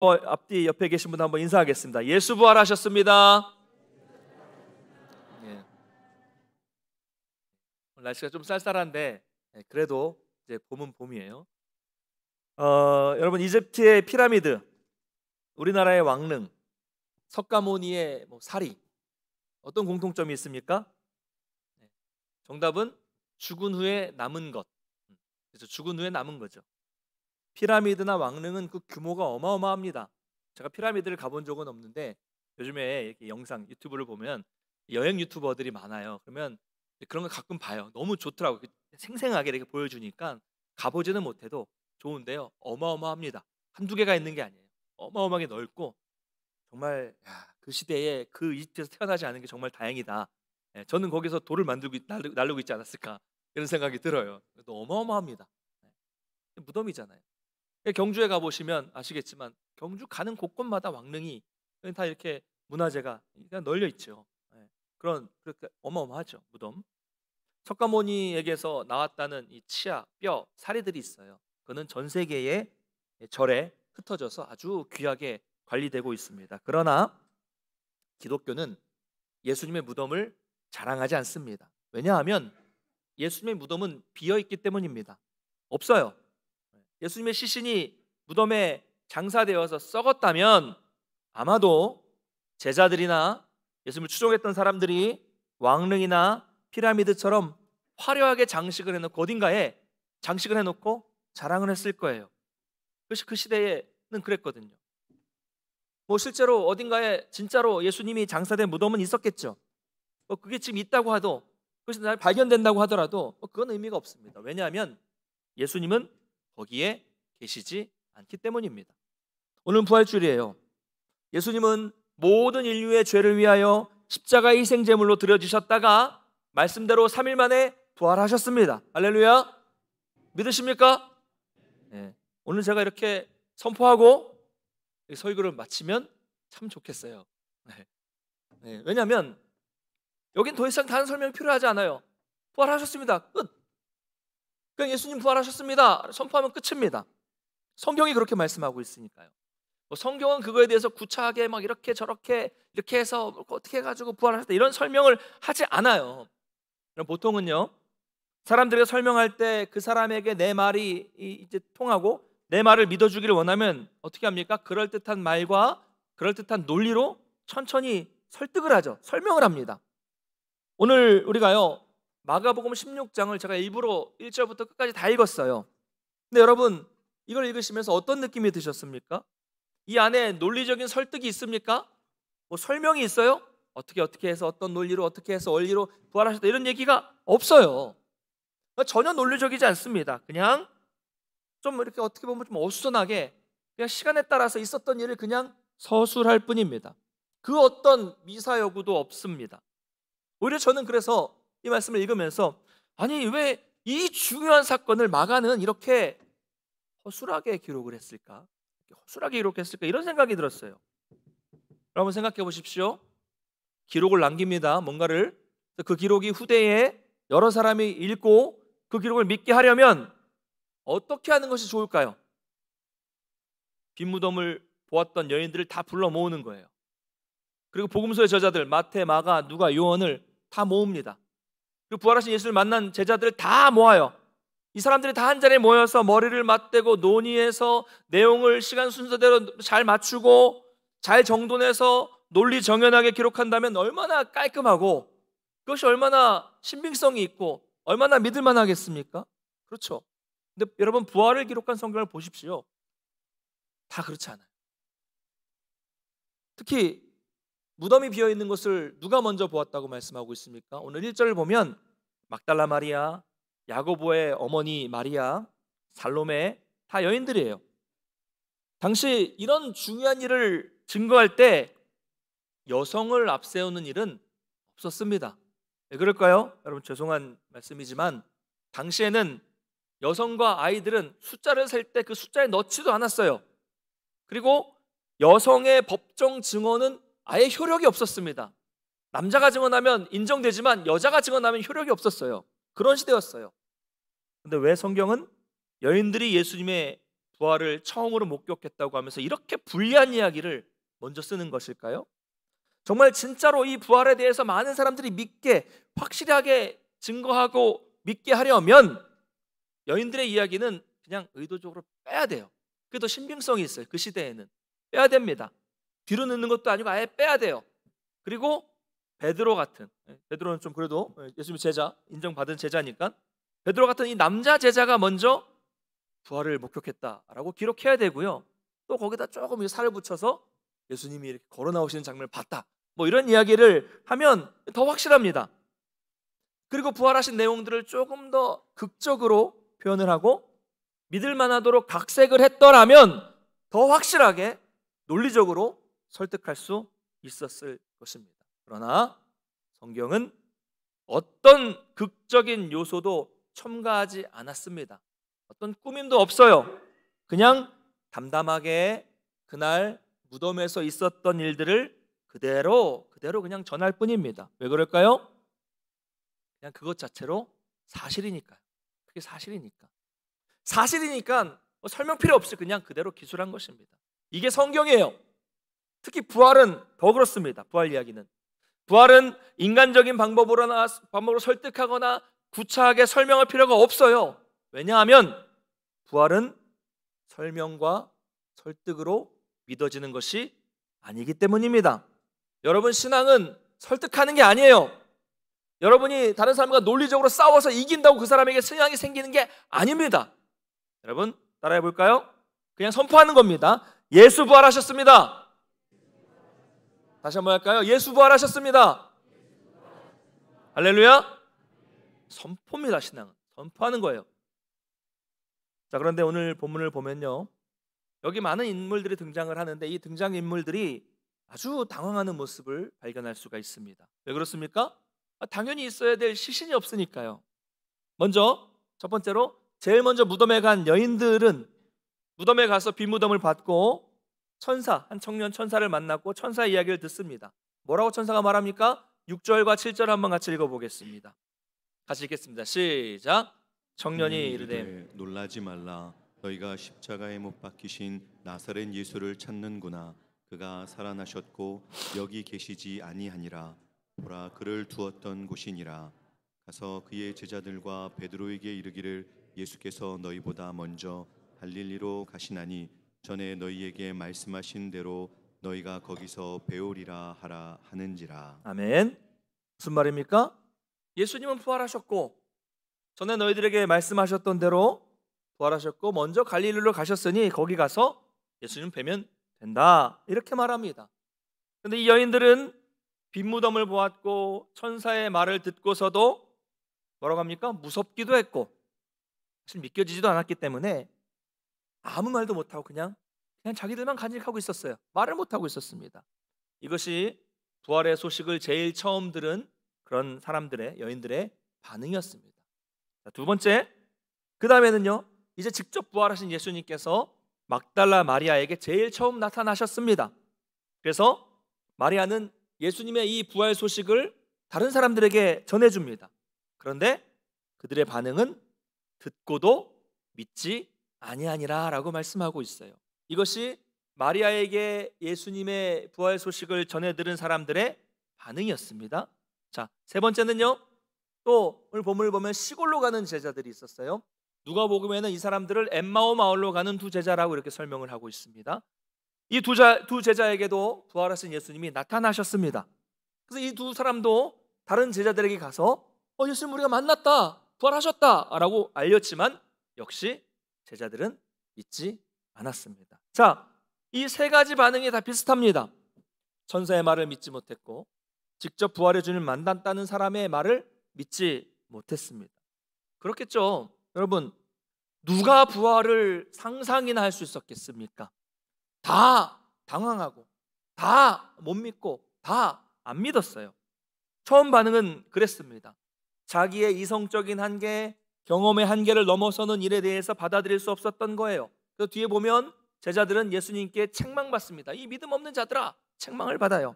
앞뒤 옆에 계신 분 한번 인사하겠습니다. 예수 부활하셨습니다. 예. 날씨가 좀 쌀쌀한데 그래도 이제 봄은 봄이에요. 여러분, 이집트의 피라미드, 우리나라의 왕릉, 석가모니의 사리, 어떤 공통점이 있습니까? 정답은 죽은 후에 남은 것. 그래서 죽은 후에 남은 거죠. 피라미드나 왕릉은 그 규모가 어마어마합니다. 제가 피라미드를 가본 적은 없는데 요즘에 이렇게 영상 유튜브를 보면 여행 유튜버들이 많아요. 그러면 그런 거 가끔 봐요. 너무 좋더라고요. 생생하게 이렇게 보여주니까 가보지는 못해도 좋은데요, 어마어마합니다. 한두 개가 있는 게 아니에요. 어마어마하게 넓고 정말 그 시대에 그 이집트에서 태어나지 않은 게 정말 다행이다. 저는 거기서 돌을 나르고 있지 않았을까, 이런 생각이 들어요. 또 어마어마합니다. 무덤이잖아요. 경주에 가보시면 아시겠지만 경주 가는 곳곳마다 왕릉이 다 이렇게 문화재가 그냥 널려 있죠. 그렇게 어마어마하죠, 무덤. 석가모니에게서 나왔다는 이 치아, 뼈, 사리들이 있어요. 그거는 전 세계의 절에 흩어져서 아주 귀하게 관리되고 있습니다. 그러나 기독교는 예수님의 무덤을 자랑하지 않습니다. 왜냐하면 예수님의 무덤은 비어있기 때문입니다. 없어요. 예수님의 시신이 무덤에 장사되어서 썩었다면 아마도 제자들이나 예수님을 추종했던 사람들이 왕릉이나 피라미드처럼 화려하게 장식을 해놓고 어딘가에 장식을 해놓고 자랑을 했을 거예요. 그 시대에는 그랬거든요. 실제로 어딘가에 진짜로 예수님이 장사된 무덤은 있었겠죠. 그게 지금 있다고 하도, 그것이 잘 발견된다고 하더라도 그건 의미가 없습니다. 왜냐하면 예수님은 거기에 계시지 않기 때문입니다. 오늘 부활주일이에요. 예수님은 모든 인류의 죄를 위하여 십자가 희생제물로 드려지셨다가 말씀대로 3일 만에 부활하셨습니다. 할렐루야. 믿으십니까? 네. 오늘 제가 이렇게 선포하고 설교를 마치면 참 좋겠어요. 네. 왜냐하면 여긴 더 이상 다른 설명이 필요하지 않아요. 부활하셨습니다. 끝. 그냥 예수님 부활하셨습니다 선포하면 끝입니다. 성경이 그렇게 말씀하고 있으니까요. 성경은 그거에 대해서 구차하게 막 이렇게 저렇게 이렇게 해서 어떻게 해가지고 부활하셨다 이런 설명을 하지 않아요. 그럼 보통은요, 사람들에게 설명할 때 그 사람에게 내 말이 이제 통하고 내 말을 믿어주기를 원하면 어떻게 합니까? 그럴듯한 말과 그럴듯한 논리로 천천히 설득을 하죠. 설명을 합니다. 오늘 우리가요, 마가복음 16장을 제가 일부러 1절부터 끝까지 다 읽었어요. 근데 여러분, 이걸 읽으시면서 어떤 느낌이 드셨습니까? 이 안에 논리적인 설득이 있습니까? 설명이 있어요? 어떻게 해서 어떤 논리로 어떻게 해서 원리로 부활하셨다 이런 얘기가 없어요. 전혀 논리적이지 않습니다. 그냥 좀 이렇게 어떻게 보면 좀 어수선하게 그냥 시간에 따라서 있었던 일을 그냥 서술할 뿐입니다. 그 어떤 미사여구도 없습니다. 오히려 저는 그래서 이 말씀을 읽으면서 아니 왜 이 중요한 사건을 마가는 이렇게 허술하게 기록을 했을까? 허술하게 기록했을까? 이런 생각이 들었어요. 여러분 생각해 보십시오. 기록을 남깁니다. 뭔가를. 그 기록이 후대에 여러 사람이 읽고 그 기록을 믿게 하려면 어떻게 하는 것이 좋을까요? 빈 무덤을 보았던 여인들을 다 불러 모으는 거예요. 그리고 복음서의 저자들 마태, 마가, 누가, 요한을 다 모읍니다. 그리고 부활하신 예수를 만난 제자들을 다 모아요. 이 사람들이 다 한 자리에 모여서 머리를 맞대고 논의해서 내용을 시간 순서대로 잘 맞추고 잘 정돈해서 논리 정연하게 기록한다면 얼마나 깔끔하고 그것이 얼마나 신빙성이 있고 얼마나 믿을만 하겠습니까? 그렇죠. 근데 여러분, 부활을 기록한 성경을 보십시오. 다 그렇지 않아요. 특히 무덤이 비어있는 것을 누가 먼저 보았다고 말씀하고 있습니까? 오늘 1절을 보면 막달라 마리아, 야고보의 어머니 마리아, 살로메 다 여인들이에요. 당시 이런 중요한 일을 증거할 때 여성을 앞세우는 일은 없었습니다. 왜 그럴까요? 여러분 죄송한 말씀이지만 당시에는 여성과 아이들은 숫자를 셀 때 그 숫자에 넣지도 않았어요. 그리고 여성의 법정 증언은 아예 효력이 없었습니다. 남자가 증언하면 인정되지만 여자가 증언하면 효력이 없었어요. 그런 시대였어요. 근데 왜 성경은 여인들이 예수님의 부활을 처음으로 목격했다고 하면서 이렇게 불리한 이야기를 먼저 쓰는 것일까요? 정말 진짜로 이 부활에 대해서 많은 사람들이 믿게, 확실하게 증거하고 믿게 하려면 여인들의 이야기는 그냥 의도적으로 빼야 돼요. 그게 더 신빙성이 있어요. 그 시대에는 빼야 됩니다. 뒤로 넣는 것도 아니고 아예 빼야 돼요. 그리고 베드로 같은, 베드로는 좀 그래도 예수님 제자, 인정받은 제자니까 베드로 같은 이 남자 제자가 먼저 부활을 목격했다라고 기록해야 되고요. 또 거기다 조금 살을 붙여서 예수님이 이렇게 걸어 나오시는 장면을 봤다, 뭐 이런 이야기를 하면 더 확실합니다. 그리고 부활하신 내용들을 조금 더 극적으로 표현을 하고 믿을 만하도록 각색을 했더라면 더 확실하게 논리적으로 설득할 수 있었을 것입니다. 그러나 성경은 어떤 극적인 요소도 첨가하지 않았습니다. 어떤 꾸밈도 없어요. 그냥 담담하게 그날 무덤에서 있었던 일들을 그대로 그냥 전할 뿐입니다. 왜 그럴까요? 그냥 그것 자체로 사실이니까요. 그게 사실이니까 뭐 설명 필요 없이 그냥 그대로 기술한 것입니다. 이게 성경이에요. 특히 부활은 더 그렇습니다. 부활 이야기는, 부활은 인간적인 방법으로 설득하거나 구차하게 설명할 필요가 없어요. 왜냐하면 부활은 설명과 설득으로 믿어지는 것이 아니기 때문입니다. 여러분, 신앙은 설득하는 게 아니에요. 여러분이 다른 사람과 논리적으로 싸워서 이긴다고 그 사람에게 신앙이 생기는 게 아닙니다. 여러분, 따라해 볼까요? 그냥 선포하는 겁니다. 예수 부활하셨습니다. 다시 한번 할까요? 예수 부활하셨습니다. 할렐루야. 선포입니다. 신앙은 선포하는 거예요. 자, 그런데 오늘 본문을 보면요, 여기 많은 인물들이 등장을 하는데 이 등장인물들이 아주 당황하는 모습을 발견할 수가 있습니다. 왜 그렇습니까? 당연히 있어야 될 시신이 없으니까요. 먼저 첫 번째로 제일 먼저 무덤에 간 여인들은 무덤에 가서 빈무덤을 받고 한 청년 천사를 만났고 천사의 이야기를 듣습니다. 뭐라고 천사가 말합니까? 6절과 7절 한번 같이 읽어보겠습니다. 같이 읽겠습니다. 시작. 청년이 이르되 놀라지 말라. 너희가 십자가에 못 박히신 나사렛 예수를 찾는구나. 그가 살아나셨고 여기 계시지 아니하니라. 보라, 그를 두었던 곳이니라. 가서 그의 제자들과 베드로에게 이르기를 예수께서 너희보다 먼저 갈릴리로 가시나니 전에 너희에게 말씀하신 대로 너희가 거기서 배우리라 하라 하는지라. 아멘. 무슨 말입니까? 예수님은 부활하셨고 전에 너희들에게 말씀하셨던 대로 부활하셨고 먼저 갈릴리로 가셨으니 거기 가서 예수님 뵈면 된다, 이렇게 말합니다. 그런데 이 여인들은 빈무덤을 보았고 천사의 말을 듣고서도 뭐라고 합니까? 무섭기도 했고 사실 믿겨지지도 않았기 때문에 아무 말도 못하고 그냥 자기들만 간직하고 있었어요. 말을 못하고 있었습니다. 이것이 부활의 소식을 제일 처음 들은 그런 사람들의, 여인들의 반응이었습니다. 자, 두 번째, 그 다음에는요, 이제 직접 부활하신 예수님께서 막달라 마리아에게 제일 처음 나타나셨습니다. 그래서 마리아는 예수님의 이 부활 소식을 다른 사람들에게 전해줍니다. 그런데 그들의 반응은 듣고도 믿지 아니하니라 라고 말씀하고 있어요. 이것이 마리아에게 예수님의 부활 소식을 전해 들은 사람들의 반응이었습니다. 자, 세 번째는요, 또 오늘 본문을 보면 시골로 가는 제자들이 있었어요. 누가복음에는 이 사람들을 엠마오 마을로 가는 두 제자라고 이렇게 설명을 하고 있습니다. 이 두 제자에게도 부활하신 예수님이 나타나셨습니다. 그래서 이 두 사람도 다른 제자들에게 가서 예수님 우리가 만났다, 부활하셨다 라고 알렸지만 역시 제자들은 믿지 않았습니다. 자, 이 세 가지 반응이 다 비슷합니다. 천사의 말을 믿지 못했고 직접 부활해 주는 만났다는 사람의 말을 믿지 못했습니다. 그렇겠죠. 여러분, 누가 부활을 상상이나 할 수 있었겠습니까? 다 당황하고 다 못 믿고 다 안 믿었어요. 처음 반응은 그랬습니다. 자기의 이성적인 한계, 경험의 한계를 넘어서는 일에 대해서 받아들일 수 없었던 거예요. 그 뒤에 보면 제자들은 예수님께 책망받습니다. 이 믿음 없는 자들아, 책망을 받아요.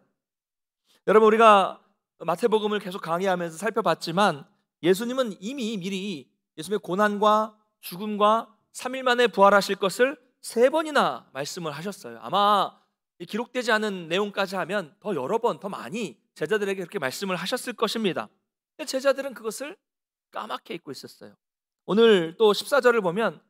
여러분, 우리가 마태복음을 계속 강의하면서 살펴봤지만 예수님은 이미 미리 예수님의 고난과 죽음과 3일 만에 부활하실 것을 3번이나 말씀을 하셨어요. 아마 이 기록되지 않은 내용까지 하면 더 여러 번, 더 많이 제자들에게 그렇게 말씀을 하셨을 것입니다. 근데 제자들은 그것을 까맣게 잊고 있었어요. 오늘 또 14절을 보면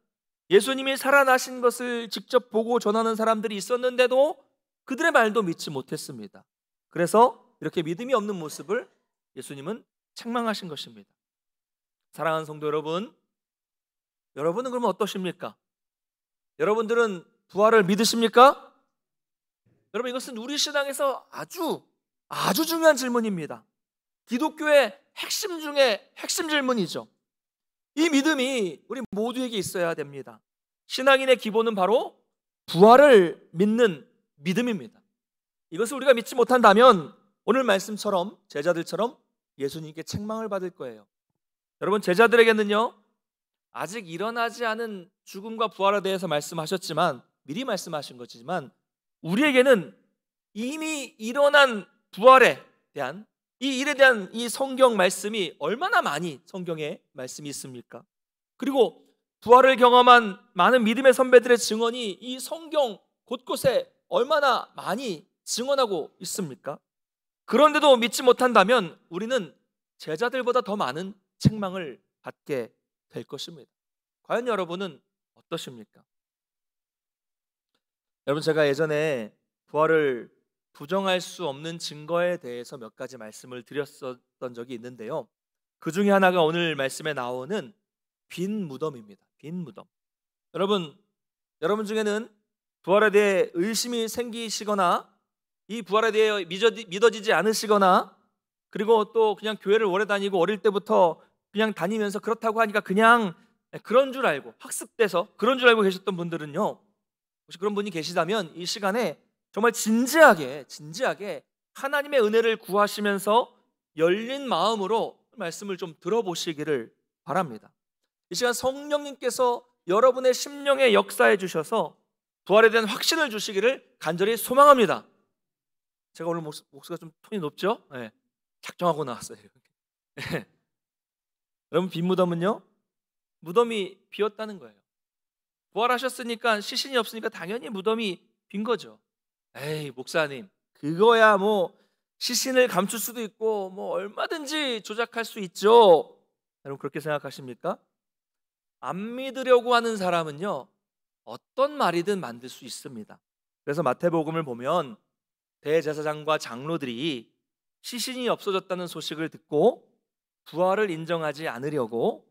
예수님이 살아나신 것을 직접 보고 전하는 사람들이 있었는데도 그들의 말도 믿지 못했습니다. 그래서 이렇게 믿음이 없는 모습을 예수님은 책망하신 것입니다. 사랑하는 성도 여러분, 여러분은 그러면 어떠십니까? 여러분들은 부활을 믿으십니까? 여러분, 이것은 우리 신앙에서 아주 중요한 질문입니다. 기독교의 핵심 중에 핵심 질문이죠. 이 믿음이 우리 모두에게 있어야 됩니다. 신앙인의 기본은 바로 부활을 믿는 믿음입니다. 이것을 우리가 믿지 못한다면 오늘 말씀처럼 제자들처럼 예수님께 책망을 받을 거예요. 여러분, 제자들에게는요, 아직 일어나지 않은 죽음과 부활에 대해서 말씀하셨지만, 미리 말씀하신 것이지만 우리에게는 이미 일어난 부활에 대한 이 일에 대한 이 성경 말씀이 얼마나 많이 성경에 말씀이 있습니까? 그리고 부활을 경험한 많은 믿음의 선배들의 증언이 이 성경 곳곳에 얼마나 많이 증언하고 있습니까? 그런데도 믿지 못한다면 우리는 제자들보다 더 많은 책망을 받게 될 것입니다. 과연 여러분은 어떠십니까? 여러분, 제가 예전에 부활을 부정할 수 없는 증거에 대해서 몇 가지 말씀을 드렸었던 적이 있는데요. 그 중에 하나가 오늘 말씀에 나오는 빈 무덤입니다. 빈 무덤. 여러분 중에는 부활에 대해 의심이 생기시거나 이 부활에 대해 믿어지지 않으시거나, 그리고 또 그냥 교회를 오래 다니고 어릴 때부터 그냥 다니면서 그렇다고 하니까 그냥 그런 줄 알고 학습돼서 그런 줄 알고 계셨던 분들은요, 혹시 그런 분이 계시다면 이 시간에 정말 진지하게 하나님의 은혜를 구하시면서 열린 마음으로 말씀을 좀 들어보시기를 바랍니다. 이 시간 성령님께서 여러분의 심령에 역사해 주셔서 부활에 대한 확신을 주시기를 간절히 소망합니다. 제가 오늘 목소리가 좀 톤이 높죠? 네, 작정하고 나왔어요. 네. 여러분, 빈 무덤은요, 무덤이 비었다는 거예요. 부활하셨으니까 시신이 없으니까 당연히 무덤이 빈 거죠. 에이, 목사님, 그거야 뭐 시신을 감출 수도 있고 뭐 얼마든지 조작할 수 있죠. 여러분, 그렇게 생각하십니까? 안 믿으려고 하는 사람은요, 어떤 말이든 만들 수 있습니다. 그래서 마태복음을 보면 대제사장과 장로들이 시신이 없어졌다는 소식을 듣고 부활을 인정하지 않으려고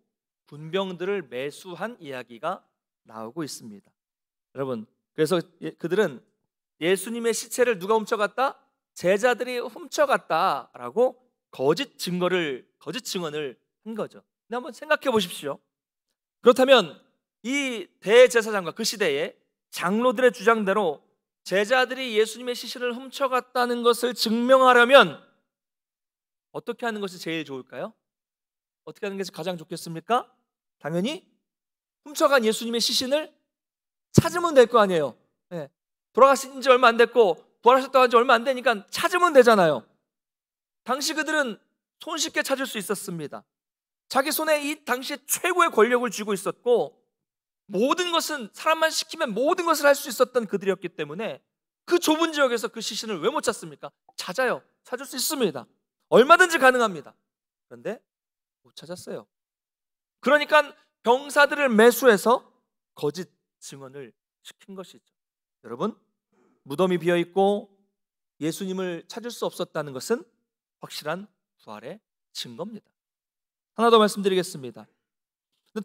군병들을 매수한 이야기가 나오고 있습니다. 여러분, 그래서 그들은 예수님의 시체를 누가 훔쳐갔다? 제자들이 훔쳐갔다라고 거짓 증언을 한 거죠. 근데 한번 생각해 보십시오. 그렇다면 이 대제사장과 그 시대의 장로들의 주장대로 제자들이 예수님의 시신을 훔쳐갔다는 것을 증명하려면 어떻게 하는 것이 제일 좋을까요? 어떻게 하는 것이 가장 좋겠습니까? 당연히 훔쳐간 예수님의 시신을 찾으면 될 거 아니에요. 네. 돌아가신 지 얼마 안 됐고 부활하셨다고 한 지 얼마 안 되니까 찾으면 되잖아요. 당시 그들은 손쉽게 찾을 수 있었습니다. 자기 손에 이 당시에 최고의 권력을 쥐고 있었고, 모든 것은 사람만 시키면 모든 것을 할 수 있었던 그들이었기 때문에 그 좁은 지역에서 그 시신을 왜 못 찾습니까? 찾아요. 찾을 수 있습니다. 얼마든지 가능합니다. 그런데 못 찾았어요. 그러니까 병사들을 매수해서 거짓 증언을 시킨 것이죠. 여러분, 무덤이 비어있고 예수님을 찾을 수 없었다는 것은 확실한 부활의 증거입니다. 하나 더 말씀드리겠습니다.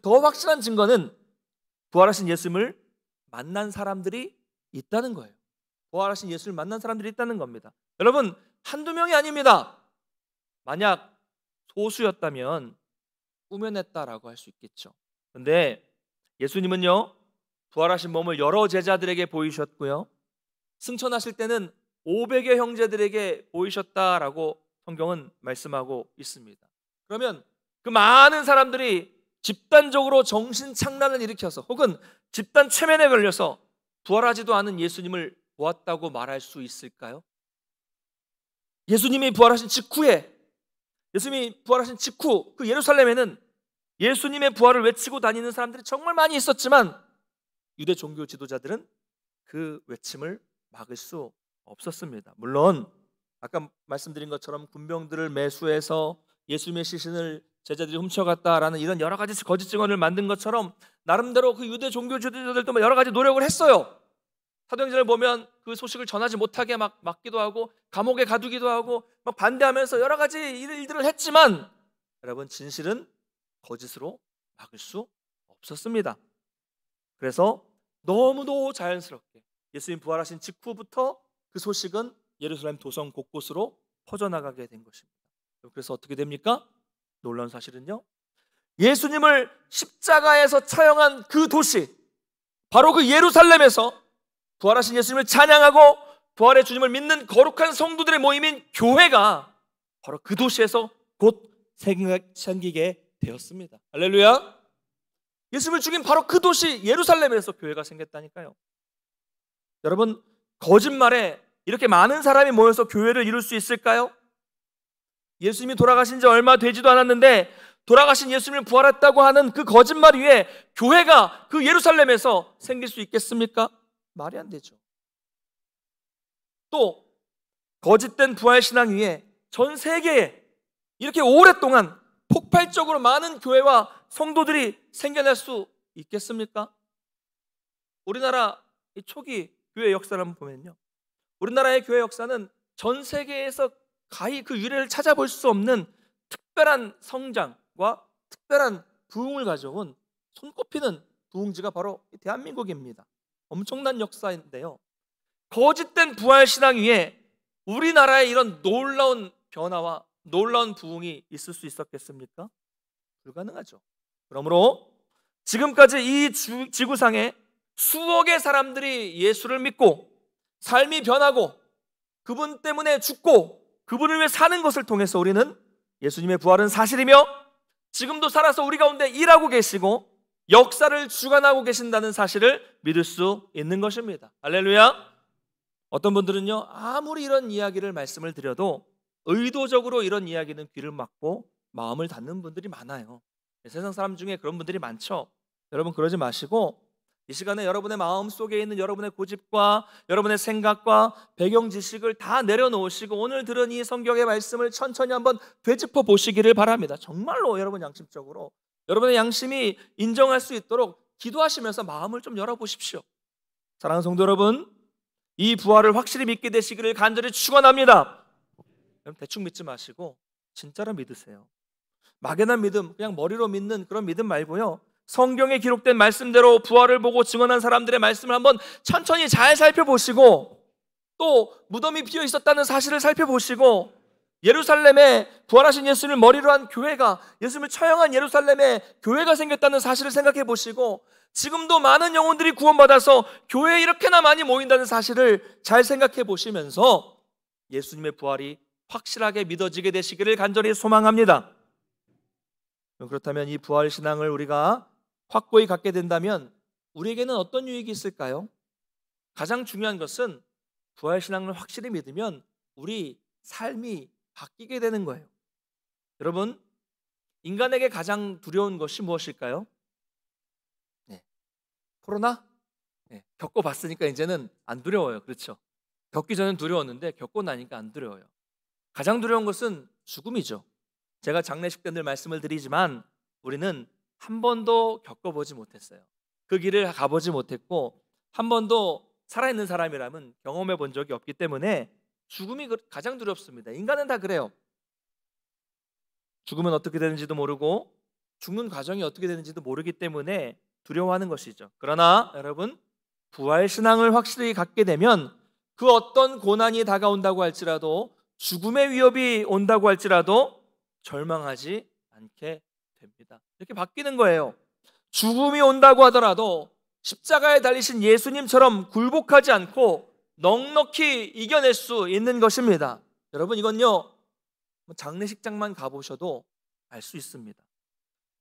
더 확실한 증거는 부활하신 예수님을 만난 사람들이 있다는 거예요. 부활하신 예수를 만난 사람들이 있다는 겁니다. 여러분, 한두 명이 아닙니다. 만약 소수였다면 꾸며냈다라고 할 수 있겠죠. 그런데 예수님은요, 부활하신 몸을 여러 제자들에게 보이셨고요, 승천하실 때는 500의 형제들에게 보이셨다라고 성경은 말씀하고 있습니다. 그러면 그 많은 사람들이 집단적으로 정신착란을 일으켜서 혹은 집단 최면에 걸려서 부활하지도 않은 예수님을 보았다고 말할 수 있을까요? 예수님이 부활하신 직후 그 예루살렘에는 예수님의 부활을 외치고 다니는 사람들이 정말 많이 있었지만 유대 종교 지도자들은 그 외침을 막을 수 없었습니다. 물론 아까 말씀드린 것처럼 군병들을 매수해서 예수님의 시신을 제자들이 훔쳐갔다라는 이런 여러 가지 거짓 증언을 만든 것처럼 나름대로 그 유대 종교 지도자들도 여러 가지 노력을 했어요. 사도행전을 보면 그 소식을 전하지 못하게 막 막기도 하고 감옥에 가두기도 하고 막 반대하면서 여러 가지 일들을 했지만 여러분, 진실은 거짓으로 막을 수 없었습니다. 그래서 너무도 자연스럽게 예수님 부활하신 직후부터 그 소식은 예루살렘 도성 곳곳으로 퍼져나가게 된 것입니다. 그래서 어떻게 됩니까? 놀라운 사실은요, 예수님을 십자가에서 처형한 그 도시, 바로 그 예루살렘에서 부활하신 예수님을 찬양하고 부활의 주님을 믿는 거룩한 성도들의 모임인 교회가 바로 그 도시에서 곧 생기게 되었습니다. 할렐루야. 예수님을 죽인 바로 그 도시 예루살렘에서 교회가 생겼다니까요. 여러분, 거짓말에 이렇게 많은 사람이 모여서 교회를 이룰 수 있을까요? 예수님이 돌아가신 지 얼마 되지도 않았는데 돌아가신 예수님을 부활했다고 하는 그 거짓말 위에 교회가 그 예루살렘에서 생길 수 있겠습니까? 말이 안 되죠. 또 거짓된 부활신앙 위에 전 세계에 이렇게 오랫동안 폭발적으로 많은 교회와 성도들이 생겨날 수 있겠습니까? 우리나라 초기 교회 역사를 한번 보면요, 우리나라의 교회 역사는 전 세계에서 가히 그 유래를 찾아볼 수 없는 특별한 성장과 특별한 부흥을 가져온 손꼽히는 부흥지가 바로 대한민국입니다. 엄청난 역사인데요, 거짓된 부활신앙 위에 우리나라의 이런 놀라운 변화와 놀라운 부흥이 있을 수 있었겠습니까? 불가능하죠. 그러므로 지금까지 이 지구상에 수억의 사람들이 예수를 믿고 삶이 변하고 그분 때문에 죽고 그분을 위해 사는 것을 통해서 우리는 예수님의 부활은 사실이며 지금도 살아서 우리 가운데 일하고 계시고 역사를 주관하고 계신다는 사실을 믿을 수 있는 것입니다. 할렐루야. 어떤 분들은요, 아무리 이런 이야기를 말씀을 드려도 의도적으로 이런 이야기는 귀를 막고 마음을 닫는 분들이 많아요. 세상 사람 중에 그런 분들이 많죠. 여러분, 그러지 마시고 이 시간에 여러분의 마음 속에 있는 여러분의 고집과 여러분의 생각과 배경 지식을 다 내려놓으시고 오늘 들은 이 성경의 말씀을 천천히 한번 되짚어 보시기를 바랍니다. 정말로 여러분 양심적으로 여러분의 양심이 인정할 수 있도록 기도하시면서 마음을 좀 열어보십시오. 사랑하는 성도 여러분, 이 부활을 확실히 믿게 되시기를 간절히 축원합니다. 여러분, 대충 믿지 마시고 진짜로 믿으세요. 막연한 믿음, 그냥 머리로 믿는 그런 믿음 말고요, 성경에 기록된 말씀대로 부활을 보고 증언한 사람들의 말씀을 한번 천천히 잘 살펴보시고 또 무덤이 비어 있었다는 사실을 살펴보시고 예루살렘에 부활하신 예수님을 머리로 한 교회가, 예수님을 처형한 예루살렘에 교회가 생겼다는 사실을 생각해 보시고 지금도 많은 영혼들이 구원받아서 교회에 이렇게나 많이 모인다는 사실을 잘 생각해 보시면서 예수님의 부활이 확실하게 믿어지게 되시기를 간절히 소망합니다. 그렇다면 이 부활 신앙을 우리가 확고히 갖게 된다면 우리에게는 어떤 유익이 있을까요? 가장 중요한 것은 부활 신앙을 확실히 믿으면 우리 삶이 바뀌게 되는 거예요. 여러분, 인간에게 가장 두려운 것이 무엇일까요? 코로나? 겪어봤으니까 이제는 안 두려워요. 그렇죠? 겪기 전엔 두려웠는데 겪고 나니까 안 두려워요. 가장 두려운 것은 죽음이죠. 제가 장례식 때 늘 말씀을 드리지만 우리는 한 번도 겪어보지 못했어요. 그 길을 가보지 못했고 한 번도 살아있는 사람이라면 경험해 본 적이 없기 때문에 죽음이 가장 두렵습니다. 인간은 다 그래요. 죽음은 어떻게 되는지도 모르고 죽는 과정이 어떻게 되는지도 모르기 때문에 두려워하는 것이죠. 그러나 여러분, 부활신앙을 확실히 갖게 되면 그 어떤 고난이 다가온다고 할지라도 죽음의 위협이 온다고 할지라도 절망하지 않게 됩니다. 이렇게 바뀌는 거예요. 죽음이 온다고 하더라도 십자가에 달리신 예수님처럼 굴복하지 않고 넉넉히 이겨낼 수 있는 것입니다. 여러분, 이건요, 장례식장만 가보셔도 알 수 있습니다.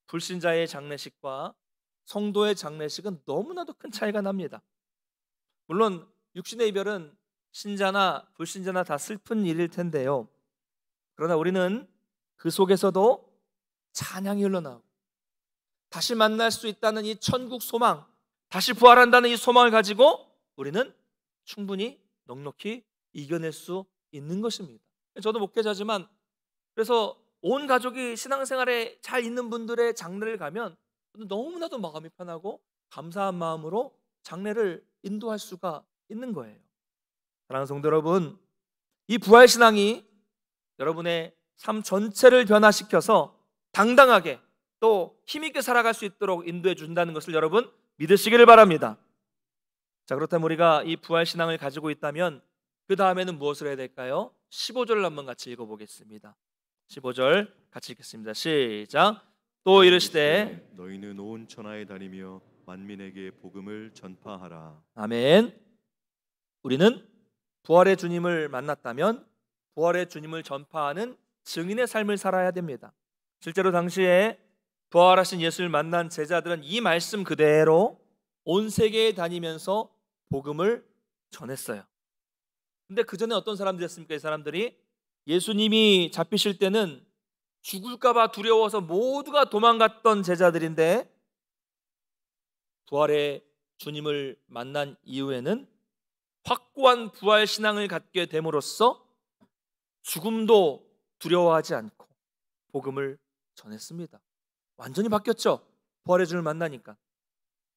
불신자의 장례식과 성도의 장례식은 너무나도 큰 차이가 납니다. 물론 육신의 이별은 신자나 불신자나 다 슬픈 일일 텐데요, 그러나 우리는 그 속에서도 찬양이 흘러나오고 다시 만날 수 있다는 이 천국 소망, 다시 부활한다는 이 소망을 가지고 우리는 충분히 넉넉히 이겨낼 수 있는 것입니다. 저도 목회자지만 그래서 온 가족이 신앙생활에 잘 있는 분들의 장례를 가면 너무나도 마음이 편하고 감사한 마음으로 장례를 인도할 수가 있는 거예요. 사랑하는 성도 여러분, 이 부활신앙이 여러분의 삶 전체를 변화시켜서 당당하게 또 힘있게 살아갈 수 있도록 인도해 준다는 것을 여러분 믿으시기를 바랍니다. 자, 그렇다면 우리가 이 부활신앙을 가지고 있다면 그 다음에는 무엇을 해야 될까요? 15절을 한번 같이 읽어보겠습니다. 15절 같이 읽겠습니다. 시작. 또 이르시되 너희는 온 천하에 다니며 만민에게 복음을 전파하라. 아멘. 우리는 부활의 주님을 만났다면 부활의 주님을 전파하는 증인의 삶을 살아야 됩니다. 실제로 당시에 부활하신 예수를 만난 제자들은 이 말씀 그대로 온 세계에 다니면서 복음을 전했어요. 근데 그 전에 어떤 사람들이었습니까? 이 사람들이 예수님이 잡히실 때는 죽을까 봐 두려워서 모두가 도망갔던 제자들인데 부활의 주님을 만난 이후에는 확고한 부활 신앙을 갖게 됨으로써 죽음도 두려워하지 않고 복음을 전했습니다. 완전히 바뀌었죠. 부활의 주님을 만나니까.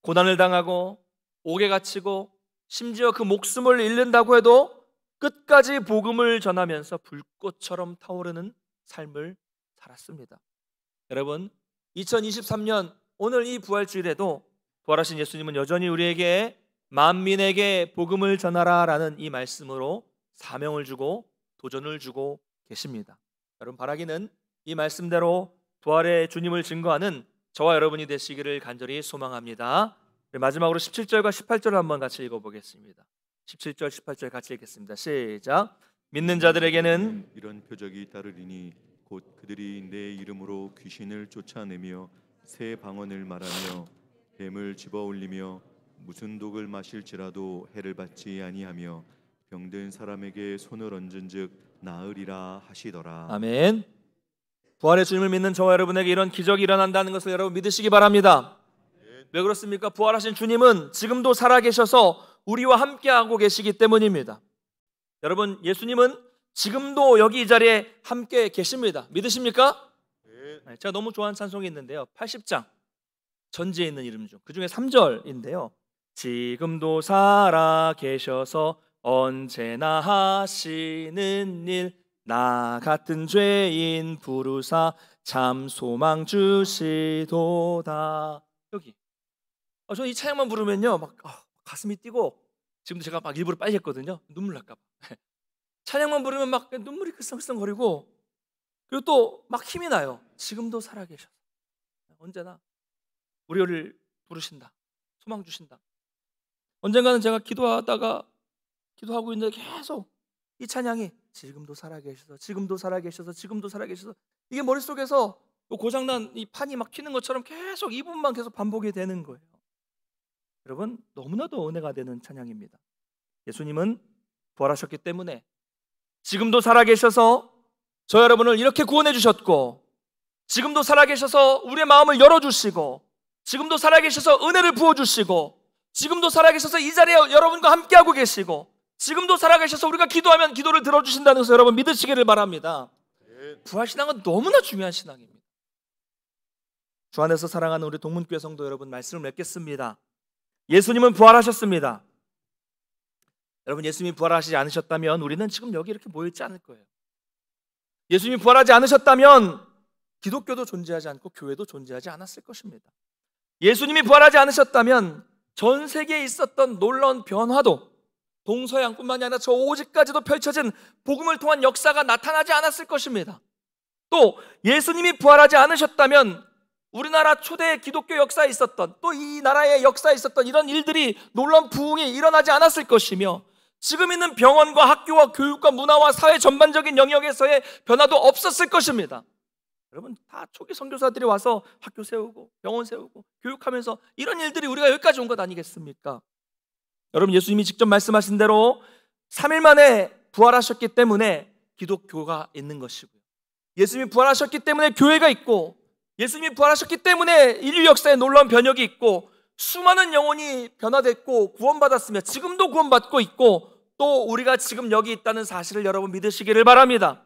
고난을 당하고 옥에 갇히고 심지어 그 목숨을 잃는다고 해도 끝까지 복음을 전하면서 불꽃처럼 타오르는 삶을 살았습니다. 여러분, 2023년 오늘 이 부활주일에도 부활하신 예수님은 여전히 우리에게 만민에게 복음을 전하라 라는 이 말씀으로 사명을 주고 도전을 주고 계십니다. 여러분, 바라기는 이 말씀대로 부활의 주님을 증거하는 저와 여러분이 되시기를 간절히 소망합니다. 마지막으로 17절과 18절을 한번 같이 읽어보겠습니다. 17절, 18절 같이 읽겠습니다. 시작. 믿는 자들에게는 이런 표적이 따르리니 곧 그들이 내 이름으로 귀신을 쫓아내며 새 방언을 말하며 뱀을 집어올리며 무슨 독을 마실지라도 해를 받지 아니하며 병든 사람에게 손을 얹은즉 나으리라 하시더라. 아멘. 부활의 주님을 믿는 저와 여러분에게 이런 기적이 일어난다는 것을 여러분 믿으시기 바랍니다. 왜 그렇습니까? 부활하신 주님은 지금도 살아계셔서 우리와 함께하고 계시기 때문입니다. 여러분, 예수님은 지금도 여기 이 자리에 함께 계십니다. 믿으십니까? 네, 제가 너무 좋아하는 찬송이 있는데요, 80장 전지에 있는 이름 중 그 중에 3절인데요, 지금도 살아계셔서 언제나 하시는 일 나 같은 죄인 부르사 참 소망 주시도다. 여기 저는 이 찬양만 부르면요 막 가슴이 뛰고, 지금도 제가 막 일부러 빨리 했거든요. 눈물 날까 봐. 찬양만 부르면 막 눈물이 글썽글썽거리고, 그리고 또 막 힘이 나요. 지금도 살아계셔서 언제나 우리를 부르신다, 소망 주신다. 언젠가는 제가 기도하고 있는데 계속 이 찬양이 지금도 살아계셔서 지금도 살아계셔서 지금도 살아계셔서, 이게 머릿속에서 고장난 이 판이 막 튀는 것처럼 계속 이 부분만 계속 반복이 되는 거예요. 여러분, 너무나도 은혜가 되는 찬양입니다. 예수님은 부활하셨기 때문에 지금도 살아계셔서 저 여러분을 이렇게 구원해 주셨고, 지금도 살아계셔서 우리의 마음을 열어주시고, 지금도 살아계셔서 은혜를 부어주시고, 지금도 살아계셔서 이 자리에 여러분과 함께하고 계시고, 지금도 살아계셔서 우리가 기도하면 기도를 들어주신다는 것을 여러분 믿으시기를 바랍니다. 부활신앙은 너무나 중요한 신앙입니다. 주 안에서 사랑하는 우리 동문교회 성도 여러분, 말씀을 맺겠습니다. 예수님은 부활하셨습니다. 여러분, 예수님이 부활하시지 않으셨다면 우리는 지금 여기 이렇게 모여있지 않을 거예요. 예수님이 부활하지 않으셨다면 기독교도 존재하지 않고 교회도 존재하지 않았을 것입니다. 예수님이 부활하지 않으셨다면 전 세계에 있었던 놀라운 변화도 동서양뿐만이 아니라 저 오직까지도 펼쳐진 복음을 통한 역사가 나타나지 않았을 것입니다. 또 예수님이 부활하지 않으셨다면 우리나라 초대 기독교 역사에 있었던, 또 이 나라의 역사에 있었던 이런 일들이, 놀라운 부흥이 일어나지 않았을 것이며, 지금 있는 병원과 학교와 교육과 문화와 사회 전반적인 영역에서의 변화도 없었을 것입니다. 여러분, 다 초기 선교사들이 와서 학교 세우고 병원 세우고 교육하면서 이런 일들이 우리가 여기까지 온 것 아니겠습니까? 여러분, 예수님이 직접 말씀하신 대로 3일 만에 부활하셨기 때문에 기독교가 있는 것이고요, 예수님이 부활하셨기 때문에 교회가 있고, 예수님이 부활하셨기 때문에 인류 역사에 놀라운 변혁이 있고, 수많은 영혼이 변화됐고 구원받았으며 지금도 구원받고 있고 또 우리가 지금 여기 있다는 사실을 여러분 믿으시기를 바랍니다.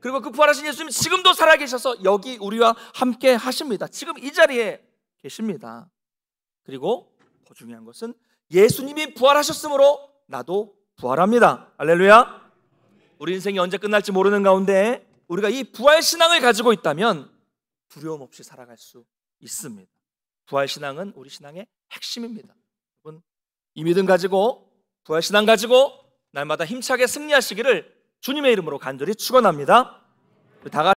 그리고 그 부활하신 예수님 지금도 살아계셔서 여기 우리와 함께 하십니다. 지금 이 자리에 계십니다. 그리고 더 중요한 것은 예수님이 부활하셨으므로 나도 부활합니다. 할렐루야. 우리 인생이 언제 끝날지 모르는 가운데 우리가 이 부활 신앙을 가지고 있다면 두려움 없이 살아갈 수 있습니다. 부활 신앙은 우리 신앙의 핵심입니다. 여러분, 이 믿음 가지고 부활 신앙 가지고 날마다 힘차게 승리하시기를 주님의 이름으로 간절히 축원합니다. 다 같이